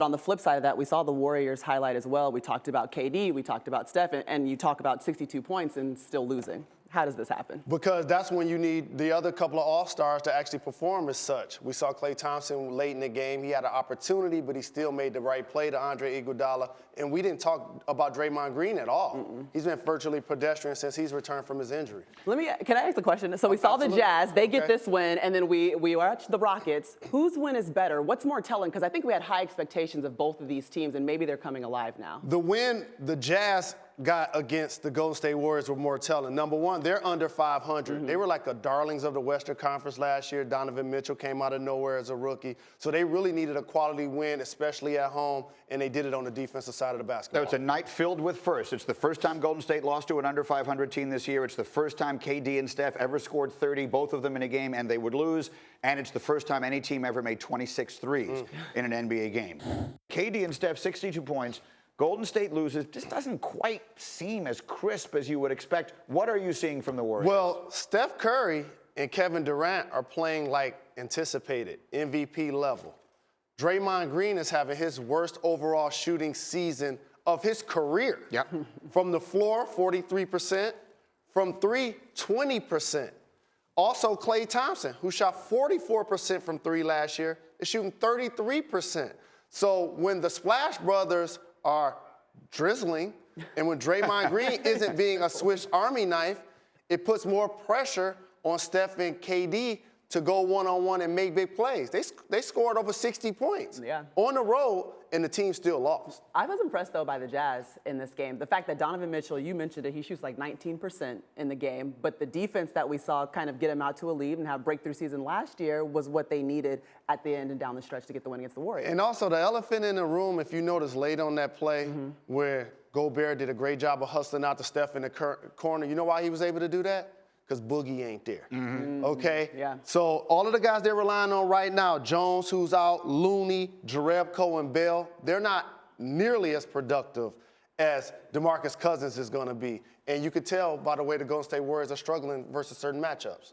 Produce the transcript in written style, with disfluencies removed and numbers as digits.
On the flip side of that, we saw the Warriors highlight as well. We talked about KD, we talked about Steph, and you talk about 62 points and still losing. How does this happen? Because that's when you need the other couple of all-stars to actually perform as such. We saw Klay Thompson late in the game. He had an opportunity, but he still made the right play to Andre Iguodala. And we didn't talk about Draymond Green at all. He's been virtually pedestrian since he's returned from his injury. Can I ask a question? So we saw the Jazz, they get this win, and then we watch the Rockets. Whose win is better? What's more telling? Because I think we had high expectations of both of these teams, and maybe they're coming alive now. The win the Jazz got against the Golden State Warriors were more telling. Number one, they're under 500. They were like the darlings of the Western Conference last year. Donovan Mitchell came out of nowhere as a rookie. So they really needed a quality win, especially at home, and they did it on the defensive side of the basketball. No, it's a night filled with firsts. It's the first time Golden State lost to an under 500 team this year. It's the first time KD and Steph ever scored 30, both of them in a game, and they would lose. And it's the first time any team ever made 26 threes in an NBA game. KD and Steph, 62 points. Golden State loses. Just doesn't quite seem as crisp as you would expect. What are you seeing from the Warriors? Well, Steph Curry and Kevin Durant are playing like anticipated, MVP level. Draymond Green is having his worst overall shooting season of his career. Yep. From the floor, 43%. From three, 20%. Also, Klay Thompson, who shot 44% from three last year, is shooting 33%. So when the Splash Brothers are drizzling, and when Draymond Green isn't being a Swiss Army knife, it puts more pressure on Steph and KD to go one-on-one and make big plays. They scored over 60 points on the road, and the team still lost. I was impressed, though, by the Jazz in this game. The fact that Donovan Mitchell, you mentioned it, he shoots like 19% in the game, but the defense that we saw kind of get him out to a lead and have breakthrough season last year was what they needed at the end and down the stretch to get the win against the Warriors. And also the elephant in the room, if you notice late on that play where Gobert did a great job of hustling out to Steph in the corner, you know why he was able to do that? Because Boogie ain't there, okay? Yeah. So all of the guys they're relying on right now, Jones, who's out, Looney, Jerebko, and Bell, they're not nearly as productive as DeMarcus Cousins is going to be. And you could tell by the way the Golden State Warriors are struggling versus certain matchups.